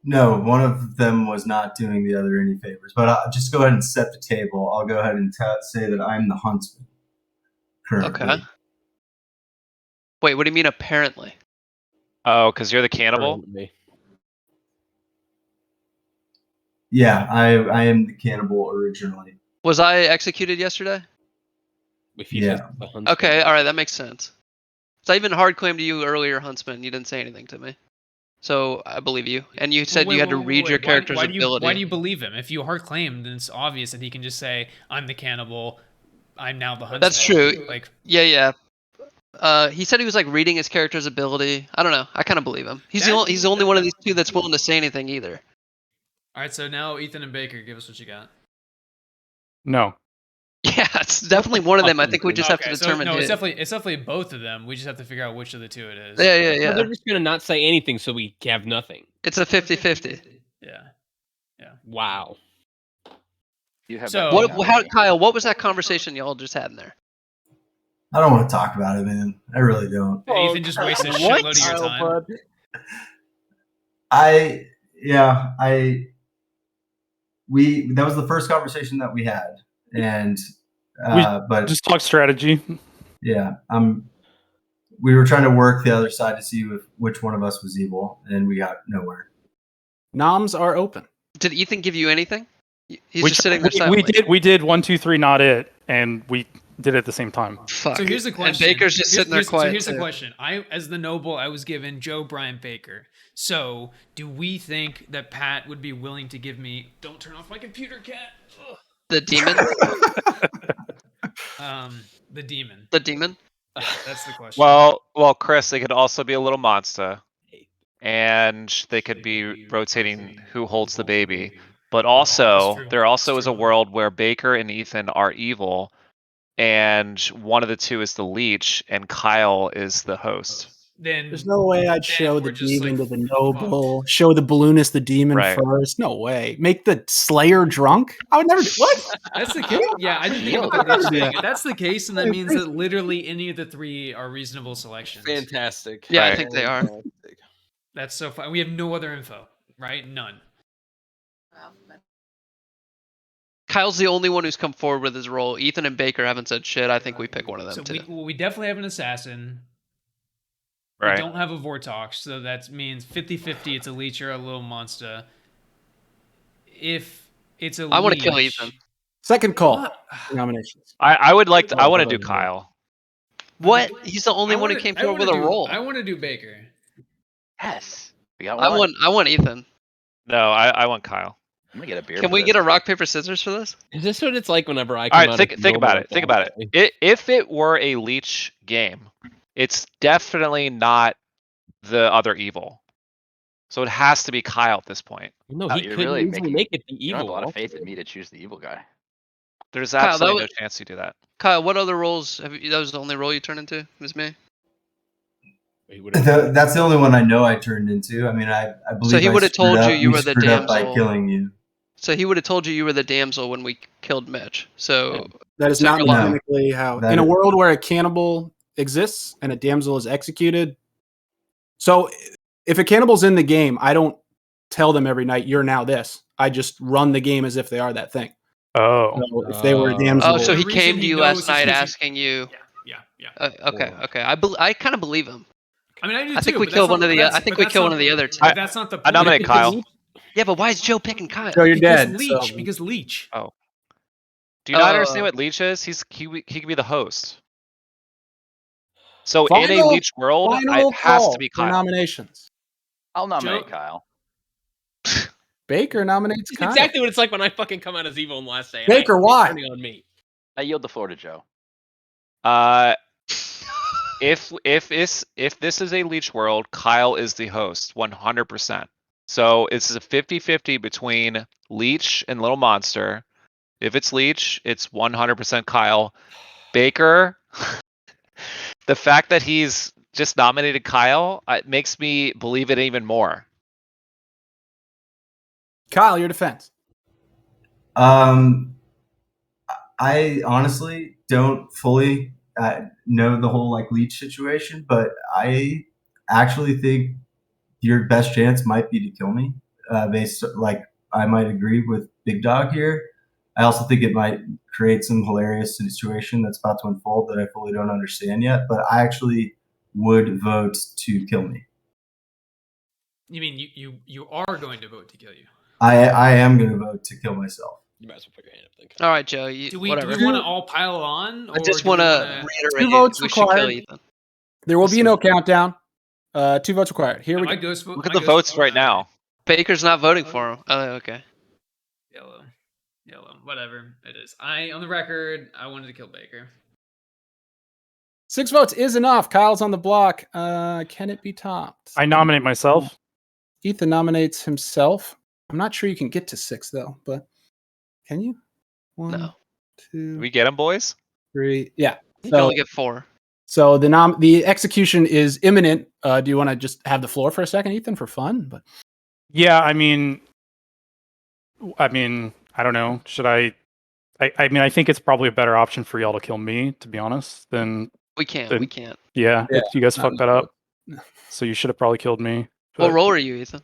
No, one of them was not doing the other any favors. But I'll just go ahead and set the table. I'll go ahead and say that I'm the huntsman currently. Okay. Wait, what do you mean apparently? Oh, because you're the cannibal? Apparently. Yeah, I am the cannibal originally. Was I executed yesterday? If he Yeah. says the huntsman. Okay, all right, that makes sense. So I even hard claimed to you earlier, Huntsman. You didn't say anything to me, so I believe you. And you said you had to read your character's ability. Why do you believe him? If you hard claim, then it's obvious that he can just say, "I'm the cannibal. I'm now the huntsman." That's true. Like, Yeah. He said he was like reading his character's ability. I don't know. I kind of believe him. He's the only one of these two that's willing to say anything either. all right. So now Ethan and Baker, give us what you got. No. Yeah, it's definitely one of them. I think we just have to Okay, so determine. no, who. it's definitely both of them. We just have to figure out which of the two it is. Yeah. Well, they're just gonna not say anything, so we have nothing. It's a 50-50. Yeah. Wow. You have So- that thing on me. Kyle, what was that conversation y'all just had in there? I don't want to talk about it, man. I really don't. Ethan just wasted a What? shitload of your time. That was the first conversation that we had, and We but Just talk strategy. yeah, we were trying to work the other side to see which one of us was evil, and we got nowhere. Noms are open. Did Ethan give you anything? He's We just sitting there we silently. we did 1, 2, 3, not it, and we did it at the same time. Fuck. So here's the question. And Baker's just sitting there quiet. So here's the too. question. As the noble, I was given Joe Bryant Baker. So do we think that Pat would be willing to give me? Don't turn off my computer, cat. Ugh. The demon? The demon. The demon? Yeah, that's the question. Well, Chris, they could also be a little monster, and they could be rotating who holds the baby. But also, true. there also That's is a true. world where Baker and Ethan are evil, and one of the two is the leech, and Kyle is the host. Then There's no way I'd show we're the just, demon like, to the noble, show the balloonist the demon Right. first. No way. Make the slayer drunk? I would never do what? That's the case. Yeah, I didn't think about the leech Yeah. thing. If that's the case, then that means that literally any of the three are reasonable selections. Fantastic. Yeah, I Right. think they are. Fantastic. That's so fun. We have no other info, right? None. Kyle's the only one who's come forward with his role. Ethan and Baker haven't said shit. I think we pick one of them So too. we definitely have an assassin. Right. We don't have a Vortox, so that means 50-50. It's a leech or a little monster. If it's a I want to kill leech- Ethan. Second call. What? Nominations. I would like to. I Oh, want to do brother. Kyle. What? He's the only I one who wanna- came I forward with wanna a do- role. I want to do Baker. Yes. We got one. I want Ethan. No, I want Kyle. I'm gonna get a beer. Can for we this. get a rock paper scissors for this? Is this what it's like whenever I All come right, out think as about normal it. Think about it. If it were a leech game, it's definitely not the other evil. So it has to be Kyle at this point. No, Oh, he you're couldn't really easily making- make it the You don't have evil. a lot of Walter. faith in me to choose the evil guy. There's Kyle, that absolutely no was- chance you do that. Kyle, what other roles have you? That was the only role you turned into? Was me. Wait, what is it? That's the only one I know I turned into. I mean, I believe he I would've screwed told you up. you We were the screwed up by damsel. killing you. So he would have told you you were the damsel when we killed Mitch. So That is So not you're lying. mechanically how. That In a is- world where a cannibal exists and a damsel is executed. So if a cannibal's in the game, I don't tell them every night, you're now this. I just run the game as if they are that thing. Oh. So if they were a damsel. oh, so he The reason came to he you knows last is night because he- asking you. Yeah. Okay. I kind of believe him. I mean, I do I think too, we but kill that's one not- of the. that's- I think but we that's kill not- one of the other two. but that's not the point. I nominate Kyle. Yeah, but why is Joe picking Kyle? So you're because dead. leech. so- Because leech. Do you not understand what leech is? He could be the host. So in a Final- leech world, Final it has call to be for Kyle. nominations. I'll nominate Joe- Kyle. Baker nominates It's Kyle. exactly what it's like when I fucking come out as evil in last day. Baker, why? Turning on me. I yield the floor to Joe. If this is a leech world, Kyle is the host, 100%. So it's a 50-50 between leech and little monster. If it's leech, it's 100% Kyle. Baker, the fact that he's just nominated Kyle, it makes me believe it even more. Kyle, your defense. I honestly don't fully know the whole like leech situation, but I actually think your best chance might be to kill me. Based like I might agree with Big Dog here. I also think it might create some hilarious situation that's about to unfold that I fully don't understand yet. But I actually would vote to kill me. You mean you are going to vote to kill you? I am going to vote to kill myself. You might as well put your hand up then. All right, Joe. Do we whatever. want to all pile on? Or I just do we want to wanna- reiterate 2 votes we should kill required. Ethan. There will be no countdown. 2 votes required. Here we My go. ghost vote. Look at my the ghost votes vote, right now. Baker's not voting for him. Oh, okay. Yellow, whatever it is. On the record, I wanted to kill Baker. 6 votes is enough. Kyle's on the block. Can it be topped? I nominate myself. Ethan nominates himself. I'm not sure you can get to 6 though, but can you? 1, No. 2, Do we get him, boys? 3. Yeah. You can So, only get 4. so the execution is imminent. Do you want to just have the floor for a second, Ethan, for fun? But Yeah, I mean, I don't know. Should I mean, I think it's probably a better option for y'all to kill me, to be honest, than We can't. Then- We can't. yeah. Yeah, If you guys not fucked that enough up, so you should have probably killed me. What But, role are you, Ethan?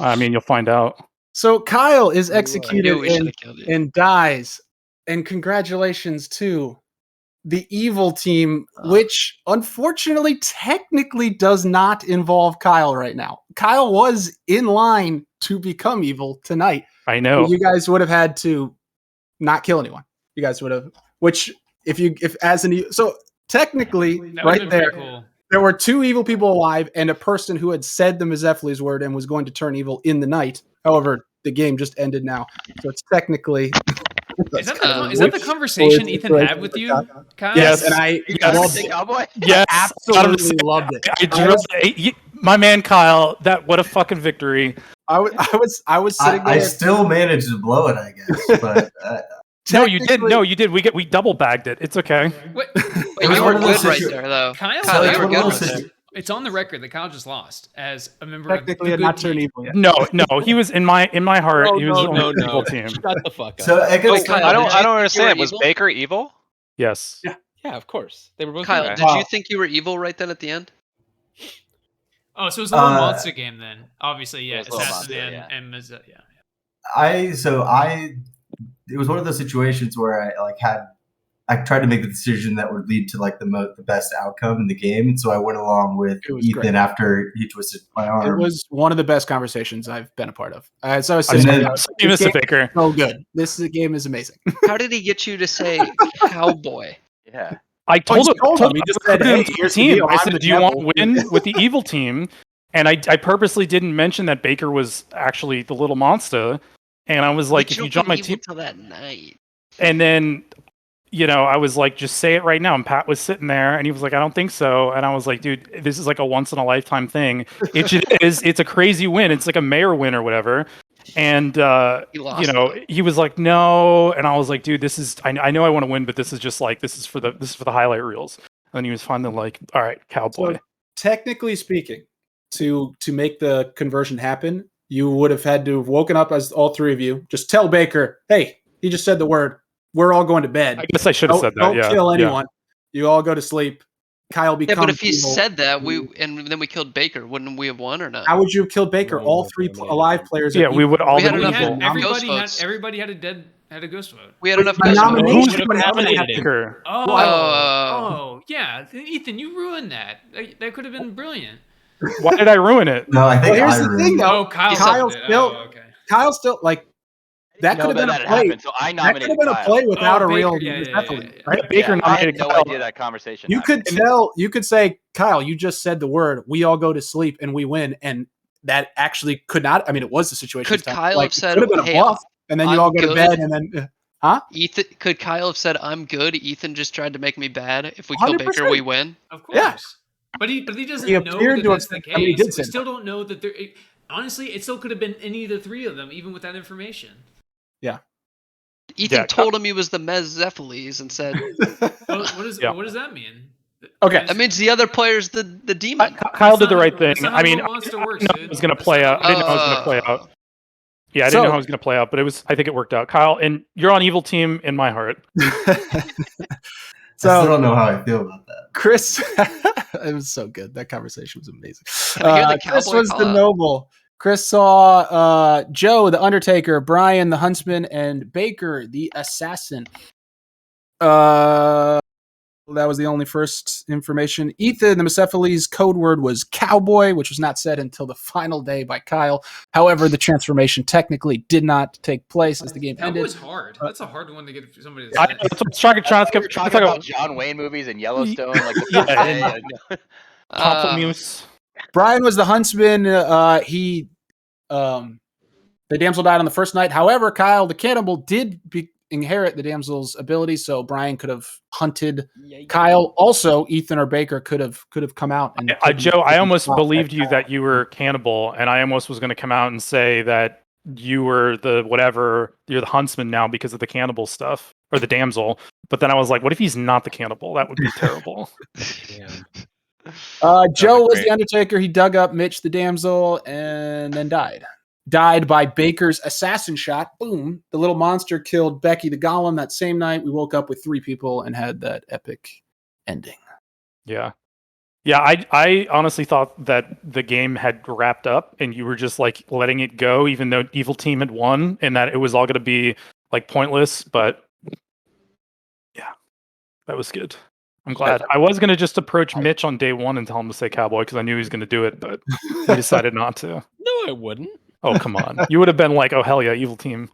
I mean, you'll find out. so Kyle is I knew executed we should have killed you. and dies. And congratulations to the evil team, Ugh. which unfortunately technically does not involve Kyle right now. Kyle was in line to become evil tonight. I know. You guys would have had to not kill anyone. You guys would have, which so technically That right would've been there, pretty cool. there were 2 evil people alive and a person who had said the Mizefli's word and was going to turn evil in the night. However, the game just ended now. So it's technically Is that kind the of conversation weird Ethan had situation with for you, Kyle. Kyle? Yes, and I Yes. loved Hey, it. cowboy. Yes, Absolutely loved it. I drilled my man Kyle. What a fucking victory! I was sitting I there. still managed to blow it, I guess. But No, you did. technically- No, you did. We double bagged it. It's okay. What? Wait, was you one were of those good right situ- there, though. Kyle, Kyle, it's you were one good of right those there. situ- It's on the record that Kyle just lost as a member Technically, of the not good turned team. evil yet. No, he was in my heart. No, he was no, on no, the evil no. team. Shut the fuck up. so I guess Wait, Kyle, I did you don't think you were understand. Was evil? Baker evil? Yes. Yeah, of course. They were both Kyle, evil. did you think you were evil right then at the end? Oh, so it was a little Uh, monster game then. Obviously, yeah. It was a little Assassin monster, and Miz- yeah. it was one of those situations where I tried to make the decision that would lead to like the best outcome in the game, and so I went along with It was Ethan great. after he twisted my arm. It was one of the best conversations I've been a part of. So I was And sitting then- there, You this missed it, game Baker. is so good. This game is amazing. How did he get you to say cowboy? Yeah. I told him. told him. He just said, recruited him "Hey, to the here's the team. deal. I I'm said, the "Do you want devil." to win with the evil team?" And I purposely didn't mention that Baker was actually the little monster. And I was like, But if you don't jump my be evil team, till that night. and then, I was like, just say it right now. And Pat was sitting there, and he was like, I don't think so. And I was like, dude, this is like a once in a lifetime thing. It just is. It's a crazy win. It's like a mayor win or whatever. And He lost. he was like, no. And I was like, dude, this is. I know I want to win, but this is just like this is for the highlight reels. And he was finally like, all right, cowboy. So, technically speaking, to make the conversion happen, you would have had to have woken up as all 3 of you. Just tell Baker, hey, he just said the word. We're all going to bed. I guess I should have said that. Don't Yeah. kill yeah. anyone. You all go to sleep. Kyle becomes Yeah, but if he evil. said that, and then we killed Baker, wouldn't we have won or not? How would you have killed Baker? No, All no, 3 no, no, alive no. players. Yeah, are we would evil. all We had been enough evil. ghost Everybody votes. had a ghost vote. We had enough My ghost votes. nomination Who's would have nominated happened. him? Baker? Oh, yeah. Ethan, you ruined that. That could have been brilliant. Why did I ruin it? No, I think Well, here's I the ruined thing, it. though. Oh, Kyle Kyle said it. still- Oh, okay. Kyle still like That know could have that been a had play. happened, so I That could nominated have been a Kyle. play without a Baker, real yeah. Yeah, Baker I had nominated no Kyle. idea that conversation You could happened. tell. You could say, Kyle, you just said the word. We all go to sleep and we win, and that actually could not. I mean, it was the situation. Could Kyle have said, could have been a "Hey, bluff," and then you I'm all go to good. bed, and then, huh? Ethan, could Kyle have said, "I'm good"? Ethan just tried to make me bad. If we kill Baker, 100%. we win. Of course. But he doesn't He know appeared that to have that's the said- I mean, he case. did We say still don't know that there. Honestly, it still could have been any of the three of them, even with that information. Yeah. Ethan told him he was the Mezzephiles and said, Well, what does that mean? Okay. That means the other player's the demon. Kyle did the right thing. That's not how I mean, Little Monster I works, didn't know dude. it was going to That's play not out. I didn't know how it was going to play out. Yeah, I didn't know how it was going to play out, but I think it worked out. Kyle, and you're on evil team in my heart. I still don't know how I feel about that. Chris, it was so good. That conversation was amazing. Can I hear the Chris cowboy was call the out? noble. Chris saw Joe, the Undertaker, Brian, the Huntsman, and Baker, the Assassin. That was the only first information. Ethan, the Mecephalese code word was cowboy, which was not said until the final day by Kyle. However, the transformation technically did not take place as the game That ended. was hard. That's a hard one to get somebody to I say. know, that's what I was trying to We're talking about John Wayne movies and Yellowstone, like the Yeah, first day. Pamplemousse. Brian was the Huntsman. The damsel died on the first night. However, Kyle, the cannibal, did inherit the damsel's ability, so Brian could have hunted Kyle. Also, Ethan or Baker could have come out and Joe, I almost believed you that you were cannibal, and I almost was going to come out and say that you were the whatever. You're the huntsman now because of the cannibal stuff or the damsel. But then I was like, what if he's not the cannibal? That would be terrible. Joe was great. the Undertaker. He dug up Mitch, the damsel, and then died. Died by Baker's assassin shot. Boom. The little monster killed Becky the Golem that same night. We woke up with 3 people and had that epic ending. Yeah. Yeah, I honestly thought that the game had wrapped up and you were just like letting it go, even though Evil Team had won, and that it was all going to be like pointless. But yeah, that was good. I'm glad. I was going to just approach Mitch on day 1 and tell him to say cowboy because I knew he was going to do it, but he decided not to. No, I wouldn't. Oh, come on. You would have been like, oh, hell yeah, Evil Team.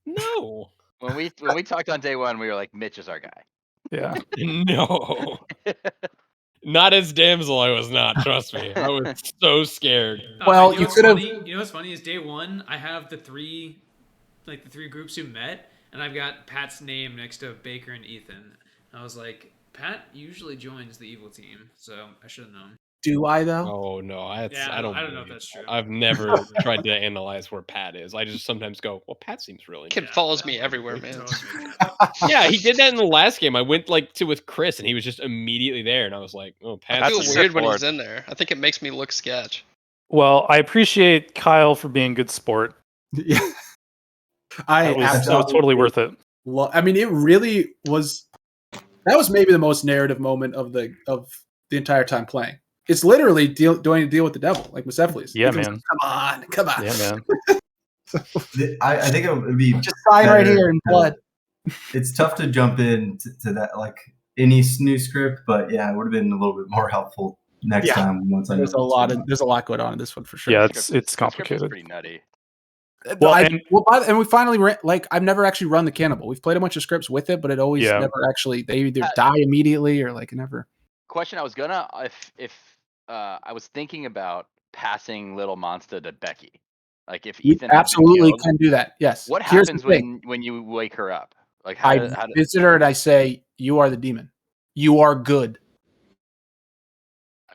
No. When we talked on day 1, we were like, Mitch is our guy. Yeah. No. Not as damsel, I was not. Trust me. I was so scared. Well, you you know could have. You know what's funny is day 1, I have the three groups who met, and I've got Pat's name next to Baker and Ethan. I was like, Pat usually joins the evil team, so I should have known. Do I though? Oh no, I don't know if that's true. I've never tried to analyze where Pat is. I just sometimes go, well, Pat seems really Kid follows me everywhere, man. Yeah, he did that in the last game. I went with Chris, and he was just immediately there, and I was like, "Oh, Pat." I feel weird when he's in there. I think it makes me look sketch. Well, I appreciate Kyle for being good sport. Yeah, that was totally worth it. I mean, it really was. That was maybe the most narrative moment of the entire time playing. It's literally deal with the devil, like Mecephalus. Yeah, man. Like, come on. Yeah, man. I think it would be just sign right here in blood. It's tough to jump in to that, like any new script, but yeah, it would have been a little bit more helpful next time. Once I know there's a lot going on in this one for sure. Yeah, it's complicated. Pretty nutty. Well, and we finally I've never actually run the cannibal. We've played a bunch of scripts with it, but it always never actually. They either die immediately or like never. Question: I was gonna if I was thinking about passing Little Monster to Becky, like if Ethan absolutely killed, can do that. Yes. What happens when you wake her up? Like how I visit her and I say, "You are the demon. You are good."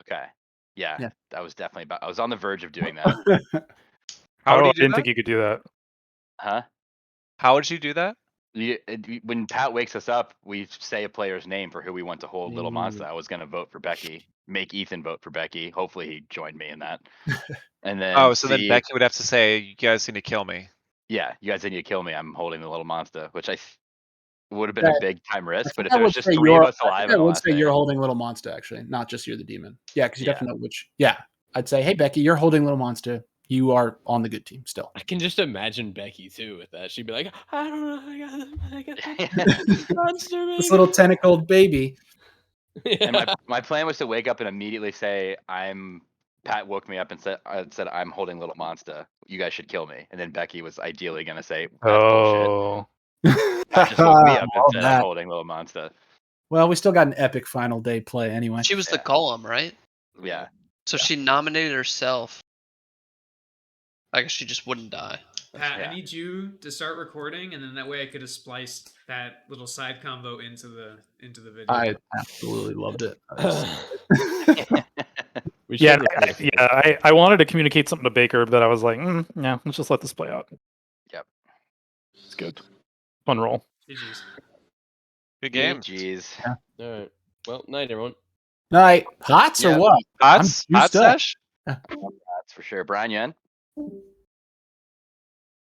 Okay. Yeah. That was definitely I was on the verge of doing that. How would you I do didn't that? think you could do that. Huh? How would you do that? When Pat wakes us up, we say a player's name for who we want to hold Little Monster. I was going to vote for Becky, make Ethan vote for Becky. Hopefully he joined me in that. And then so then Becky would have to say, "You guys need to kill me." Yeah, you guys need to kill me. I'm holding the Little Monster, which would have been a big time risk. But if there was just 3 of us alive, I would say you're holding Little Monster, actually, not just you're the demon. Yeah, because you definitely know which. Yeah, I'd say, hey Becky, you're holding Little Monster. You are on the good team still. I can just imagine Becky too with that. She'd be like, "I don't know, I got monster, baby." This little tentacled baby. And my plan was to wake up and immediately say, I'm Pat woke me up and said, "I'm holding Little Monster. You guys should kill me." And then Becky was ideally gonna say, "That's bullshit." Oh, Pat just woke me up and Love said, that. "I'm holding Little Monster." Well, we still got an epic final day play anyway. She was the Yeah. golem, right? Yeah. So she nominated herself. I guess she just wouldn't die. Pat, Yeah. I need you to start recording, and then that way I could have spliced that little side combo into the video. I absolutely loved it. We yeah, should replace it. I wanted to communicate something to Baker, but I was like, yeah, let's just let this play out. Yep. It's good. Fun roll. GG's. Good game. Jeez. All right. Well, night everyone. Night. Hots or Yeah. what? Hots? I'm Hot juiced up. sesh? That's for sure. Brian, you in?